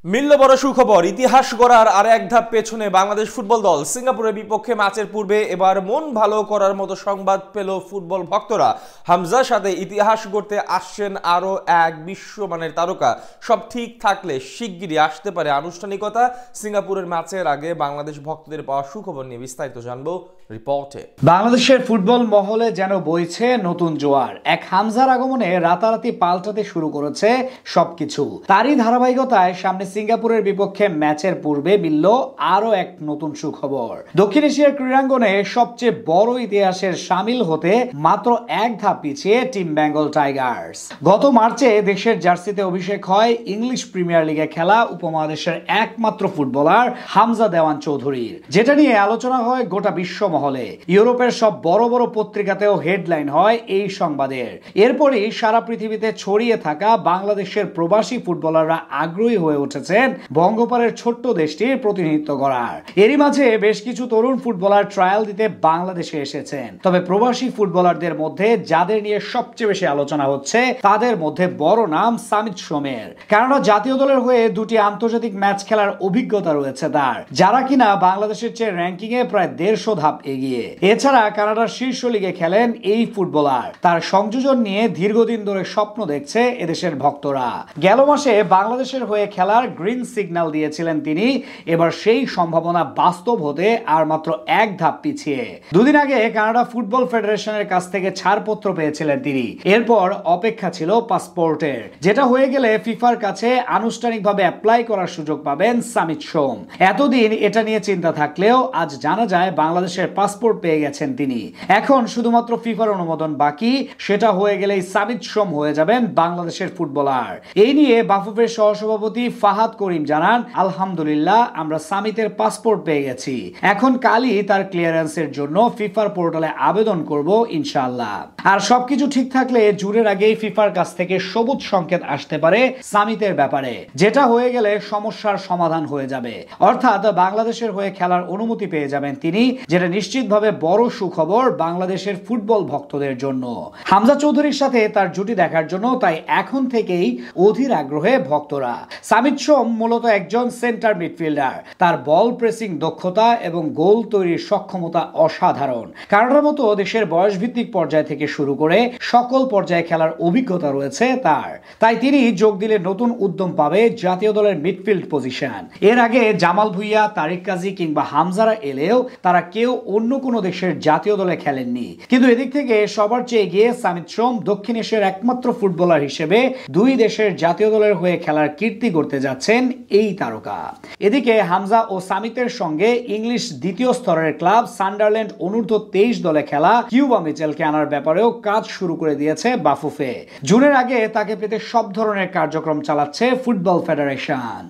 মিলল বড় সুখবর। ইতিহাস গড়ার আর এক ধাপ পেছনে বাংলাদেশ ফুটবল দল। সিঙ্গাপুরের বিপক্ষে ম্যাচের পূর্বে এবার মন ভালো করার মতো সংবাদ পেল ফুটবল ভক্তরা। হামজার সাথে ইতিহাস গড়তে আসছেন আরও এক বিশ্বমানের তারকা। সব ঠিক থাকলে শিগগিরই আসতে পারে আনুষ্ঠানিকতা। সিঙ্গাপুরের ম্যাচের আগে বাংলাদেশ ভক্তদের পাওয়া সুখবর নিয়ে বিস্তারিত জানবো রিপোর্টে। বাংলাদেশের ফুটবল মহলে যেন বইছে নতুন জোয়ার। এক হামজার আগমনে রাতারাতি পাল্টাতে শুরু করেছে সবকিছু। তারই ধারাবাহিকতায় সামনে সিঙ্গাপুরের বিপক্ষে ম্যাচের পূর্বে মিলল আরো এক নতুন সুখবর। দক্ষিণ এশিয়ার ক্রীড়াঙ্গনে সবচেয়ে বড় ইতিহাসের সামিল হতে মাত্র এক ধাপ পিছিয়ে টিম বেঙ্গল টাইগার্স। গত মার্চে দেশের জার্সিতে অভিষেক হয় ইংলিশ প্রিমিয়ার লিগে খেলা উপমহাদেশের একমাত্র ফুটবলার হামজা দেওয়ান চৌধুরীর, যেটা নিয়ে আলোচনা হয় গোটা বিশ্ব মহলে। ইউরোপের সব বড় বড় পত্রিকাতেও হেডলাইন হয় এই সংবাদের। এরপরই সারা পৃথিবীতে ছড়িয়ে থাকা বাংলাদেশের প্রবাসী ফুটবলাররা আগ্রহী হয়ে উঠেছেন বঙ্গোপারের ছোট্ট দেশটির প্রতিনিধিত্ব করার। এরই মাঝে বেশ কিছু তরুণ ফুটবলার ট্রায়াল দিতে বাংলাদেশে এসেছেন। তবে প্রবাসী ফুটবলারদের মধ্যে যাদের নিয়ে সবচেয়ে বেশি আলোচনা হচ্ছে তাদের মধ্যে বড় নাম সামিত সোমের। কানাডা জাতীয় দলের হয়ে দুটি আন্তর্জাতিক ম্যাচ খেলার অভিজ্ঞতা রয়েছে তার, যারা কিনা বাংলাদেশের চেয়ে র্যাঙ্কিং এ প্রায় 150 ধাপ এগিয়ে। এছাড়া কানাডার শীর্ষ লিগে খেলেন এই ফুটবলার। তার সংযোজন নিয়ে দীর্ঘদিন ধরে স্বপ্ন দেখছে এদেশের ভক্তরা। গেল মাসে বাংলাদেশের হয়ে খেলার গ্রিন সিগন্যাল দিয়েছিলেন তিনি। এবার সেই সম্ভাবনা বাস্তব হতে আর মাত্র এক ধাপ পিছিয়ে। দুদিন আগে কানাডা ফুটবল ফেডারেশনের কাছ থেকে ছাড়পত্র পেয়েছিলেন তিনি। এরপর অপেক্ষা ছিল পাসপোর্টের, যেটা হয়ে গেলে ফিফার কাছে আনুষ্ঠানিকভাবে অ্যাপ্লাই করার সুযোগ পাবেন সামিত সোম। এতদিন এটা নিয়ে চিন্তা থাকলেও আজ জানা যায় বাংলাদেশের পাসপোর্ট পেয়ে গেছেন তিনি। এখন শুধুমাত্র ফিফার অনুমোদন বাকি। সেটা হয়ে গেলেই সামিত সোম হয়ে যাবেন বাংলাদেশের ফুটবলার। এই নিয়ে বাফুফের সহসভাপতি ফাহাদ করিম জানান, আলহামদুলিল্লাহ আমরা সামিতের পাসপোর্ট পেয়ে গেছি। এখন কালই তার ক্লিয়ারেন্সের জন্য ফিফার পোর্টালে আবেদন করব ইনশাআল্লাহ। আর সবকিছু ঠিক থাকলে জুনের আগেই ফিফার কাছ থেকে সবুজ সংকেত আসতে পারে সামিতের ব্যাপারে, যেটা হয়ে গেলে সমস্যার সমাধান হয়ে যাবে। অর্থাৎ বাংলাদেশের হয়ে খেলার অনুমতি পেয়ে যাবেন তিনি, যেটা নিশ্চিতভাবে বড় সুখবর বাংলাদেশের ফুটবল ভক্তদের জন্য। হামজা চৌধুরীর সাথে তার জুটি দেখার জন্য তাই এখন থেকেই অধীর আগ্রহে ভক্তরা। সামিত সোম মূলত একজন সেন্টার মিডফিল্ডার। তার বল প্রেসিং দক্ষতা এবং গোল তৈরির সক্ষমতা অসাধারণ। কানাডার মতো দেশের বয়সভিত্তিক পর্যায় থেকে শুরু করে সকল পর্যায়ে খেলার অভিজ্ঞতা রয়েছে তার। তাই তিনি যোগ দিলে নতুন উদ্যম পাবে জাতীয় দলের মিডফিল্ড পজিশন। এর আগে জামাল ভুইয়া, তারিক কাজী কিংবা হামজারা এলেও তারা কেউ অন্য কোনো দেশের জাতীয় দলে খেলেননি। কিন্তু এদিক থেকে সবার চেয়ে এগিয়ে সামিত সোম দক্ষিণ এশিয়ার একমাত্র ফুটবলার হিসেবে দুই দেশের জাতীয় দলের হয়ে খেলার কীর্তি করতে যাচ্ছেন এই তারকা। এদিকে হামজা ও সামিতের সঙ্গে ইংলিশ দ্বিতীয় স্তরের ক্লাব সান্ডারল্যান্ড অনূর্ধ্ব 23 দলে খেলা কিউবা মিচেলকে আনার ব্যাপারেও কাজ শুরু করে দিয়েছে বাফুফে। জুনের আগে তাকে পেতে সব ধরনের কার্যক্রম চালাচ্ছে ফুটবল ফেডারেশন।